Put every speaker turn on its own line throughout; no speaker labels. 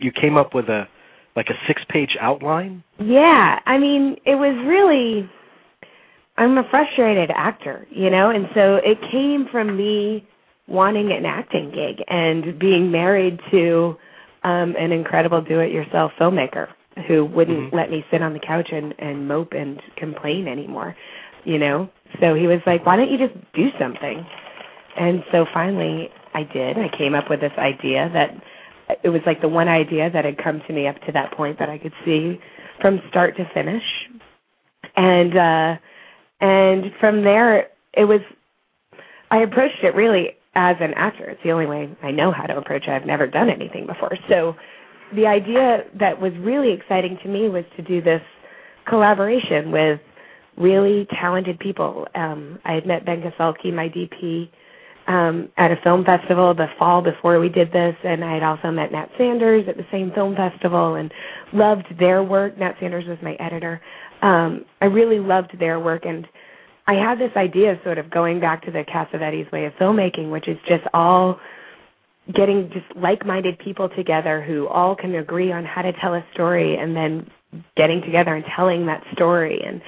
you came up with a 6-page outline?
Yeah, I mean, it was really, I'm a frustrated actor, and so it came from me wanting an acting gig and being married to an incredible do-it-yourself filmmaker who wouldn't let me sit on the couch and mope and complain anymore, So he was like, why don't you just do something? And so finally I did. I came up with this idea that it was like the one idea that had come to me up to that point that I could see from start to finish. And from there, I approached it really as an actor. It's the only way I know how to approach it. I've never done anything before. So the idea that was really exciting to me was to do this collaboration with really talented people. I had met Ben Kasalki, my DP, at a film festival the fall before we did this, and I had also met Nat Sanders at the same film festival and loved their work. Nat Sanders was my editor. I really loved their work, and I had this idea sort of going back to the Cassavetes way of filmmaking, which is just all getting just like-minded people together who all can agree on how to tell a story and then getting together and telling that story. And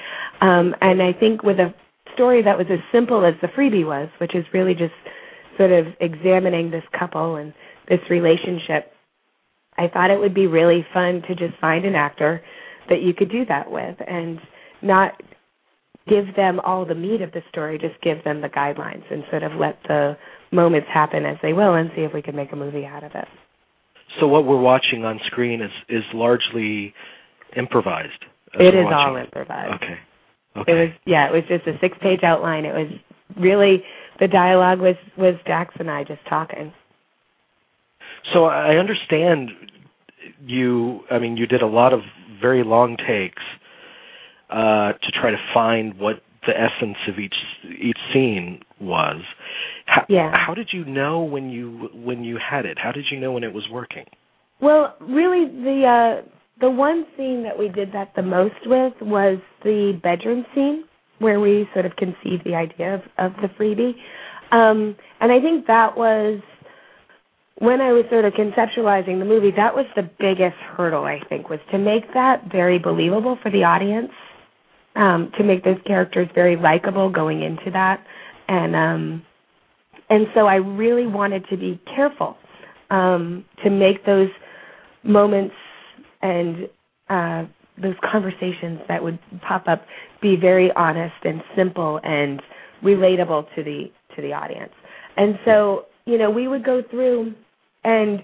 I think with a story that was as simple as the Freebie was, which is really just sort of examining this couple and this relationship, I thought it would be really fun to just find an actor that you could do that with and not give them all the meat of the story, just give them the guidelines and sort of let the moments happen as they will and see if we can make a movie out of it.
So what we're watching on screen is largely improvised?
It is all improvised.
Okay.
It was just a 6-page outline. It was really, the dialogue was Dax and I just talking.
So I understand you did a lot of very long takes to try to find what the essence of each scene was. How did you know when you had it? How did you know when it was working?
Well, really, the one scene that we did that the most with was the bedroom scene where we sort of conceived the idea of the Freebie. And I think that was, when I was sort of conceptualizing the movie, that was the biggest hurdle, I think, was to make that very believable for the audience, to make those characters very likable going into that. And so I really wanted to be careful to make those moments and those conversations that would pop up be very honest and simple and relatable to the audience. And so, we would go through and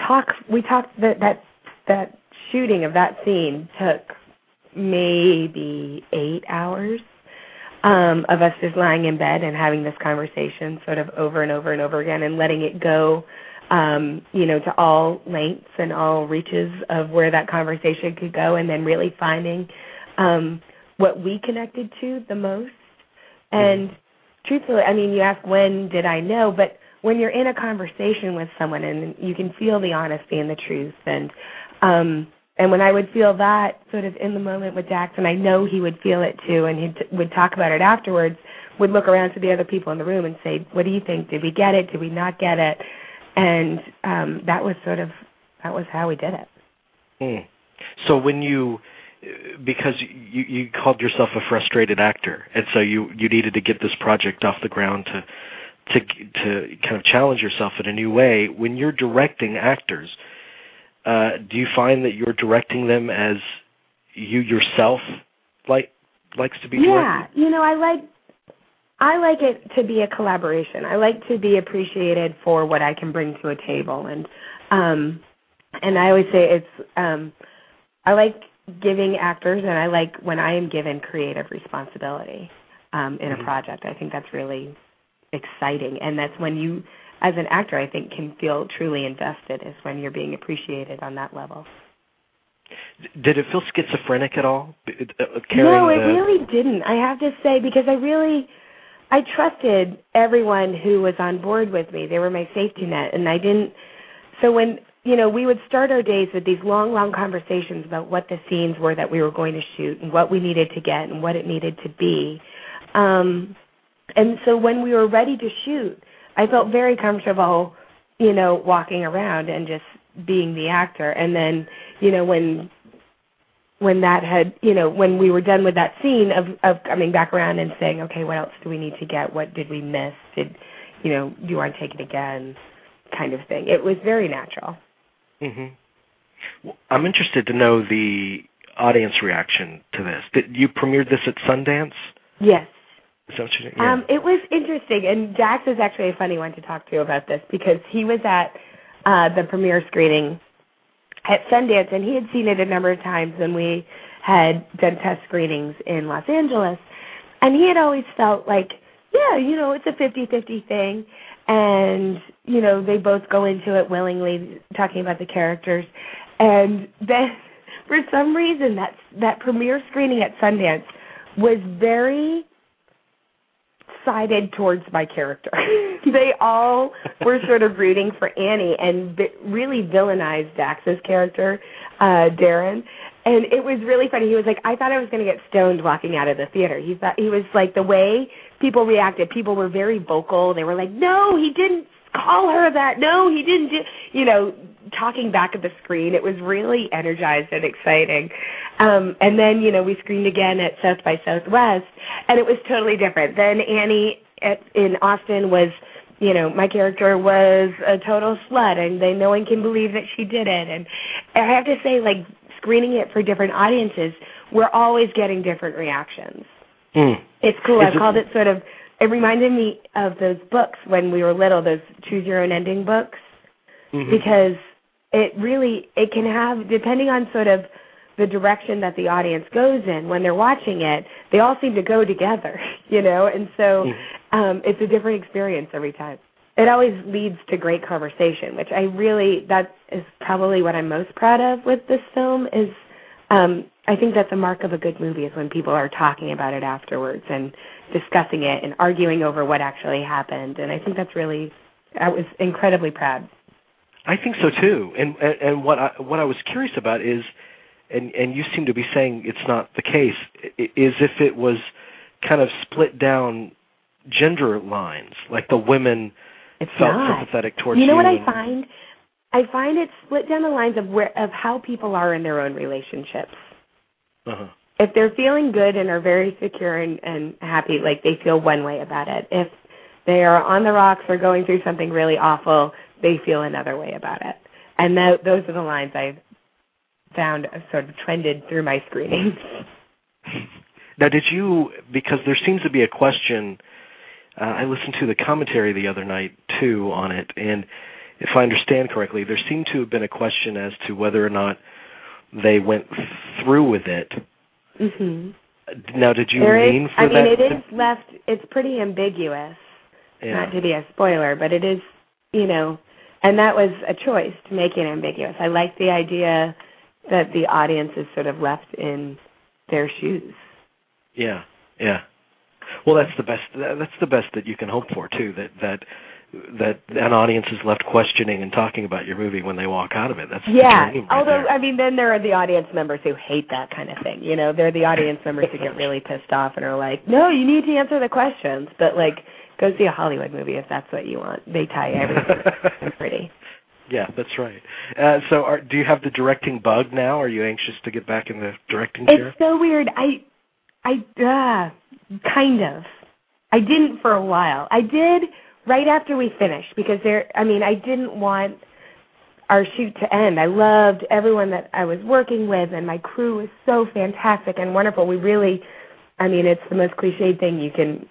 talk. We talked that shooting of that scene took maybe 8 hours of us just lying in bed and having this conversation sort of over and over and over again and letting it go, to all lengths and all reaches of where that conversation could go, and then really finding what we connected to the most. And truthfully, you ask when did I know, but when you're in a conversation with someone and you can feel the honesty and the truth, and when I would feel that sort of in the moment with Dax, and I know he would feel it too, and he would talk about it afterwards, would look around to the other people in the room and say, what do you think? Did we get it? Did we not get it? And that was how we did it.
So when because you called yourself a frustrated actor, and so you needed to get this project off the ground to kind of challenge yourself in a new way. When you're directing actors, do you find that you're directing them as you yourself likes to be directed?
Yeah, I like it to be a collaboration. I like to be appreciated for what I can bring to a table, and I always say I like giving actors, and I like when I am given creative responsibility in a project. I think that's really exciting, and that's when you, as an actor, I think can feel truly invested, is when you're being appreciated on that level.
Did it feel schizophrenic at all?
No, it really didn't. I have to say, because I trusted everyone who was on board with me. They were my safety net, and I didn't. So when we would start our days with these long, long conversations about what the scenes were that we were going to shoot and what we needed to get and what it needed to be. And so when we were ready to shoot, I felt very comfortable, walking around and just being the actor. And then, when that had, when we were done with that scene of coming back around and saying, okay, what else do we need to get? What did we miss? Do you want to take it again? Kind of thing. It was very natural.
Mm-hmm. Well, I'm interested to know the audience reaction to this. Did you premiered this at Sundance?
Yes.
Is that what you did? Yeah.
It was interesting, and Dax is actually a funny one to talk to about this because he was at the premiere screening at Sundance, and he had seen it a number of times when we had done test screenings in Los Angeles, and he had always felt like, it's a 50-50 thing, and, they both go into it willingly, talking about the characters, and then for some reason that premiere screening at Sundance was very sided towards my character. They all were sort of rooting for Annie and really villainized Dax's character, Darren. And it was really funny. He was like, I thought I was going to get stoned walking out of the theater. He was like, the way people reacted, people were very vocal. They were like, no, he didn't call her that. No, he didn't do, talking back at the screen. It was really energized and exciting. And then, we screened again at South by Southwest, and it was totally different. Then Annie in Austin was, my character was a total slut, and no one can believe that she did it. And I have to say, like, screening it for different audiences, we're always getting different reactions. It's cool. I've called it sort of, it reminded me of those books when we were little, those Choose Your Own Ending books, because it can have, depending on sort of the direction that the audience goes in when they're watching it, they all seem to go together, and so it's a different experience every time. It always leads to great conversation, which that is probably what I'm most proud of with this film is I think that's a mark of a good movie is when people are talking about it afterwards and discussing it and arguing over what actually happened. And I think that's I was incredibly proud.
I think so too. And what I was curious about is, and you seem to be saying it's not the case, is if it was kind of split down gender lines, like the women felt sympathetic towards you.
You know what I find? I find it split down the lines of how people are in their own relationships. If they're feeling good and are very secure and happy, like they feel one way about it. If they are on the rocks or going through something really awful, they feel another way about it. And those are the lines I've found sort of trended through my screenings.
Now, because there seems to be a question, I listened to the commentary the other night, too, on it, and if I understand correctly, there seemed to have been a question as to whether or not they went through with it. Now, did you mean for that?
I mean, it is left, it's pretty ambiguous, not to be a spoiler, but it is, and that was a choice to make it ambiguous. I like the idea that the audience is sort of left in their shoes. Yeah.
Well, that's the best. That's the best that you can hope for too. That an audience is left questioning and talking about your movie when they walk out of it. That's the dream right
although
there.
I mean, then there are the audience members who hate that kind of thing. They're the audience members who get really pissed off and are like, "No, you need to answer the questions." But go see a Hollywood movie if that's what you want. They tie everything pretty.
Yeah, that's right. So, do you have the directing bug now? Are you anxious to get back in the directing chair?
It's so weird. I kind of. I didn't for a while. I did right after we finished because I didn't want our shoot to end. I loved everyone that I was working with, and my crew was so fantastic and wonderful. We really, it's the most cliched thing you can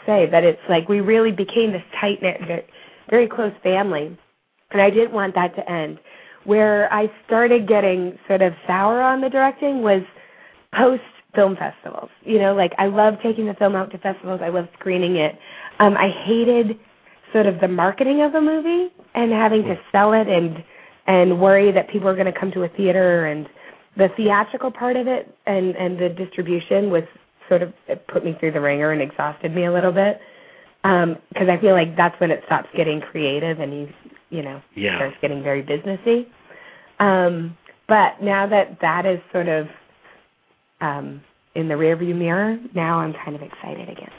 say, but it's like we really became this tight-knit, very close family, and I didn't want that to end. Where I started getting sort of sour on the directing was post-film festivals. I love taking the film out to festivals. I love screening it. I hated sort of the marketing of the movie and having to sell it and worry that people are going to come to a theater, and the theatrical part of it and the distribution was sort of, it put me through the ringer and exhausted me a little bit because I feel like that's when it stops getting creative and starts getting very businessy. But now that is sort of in the rearview mirror, now I'm kind of excited again.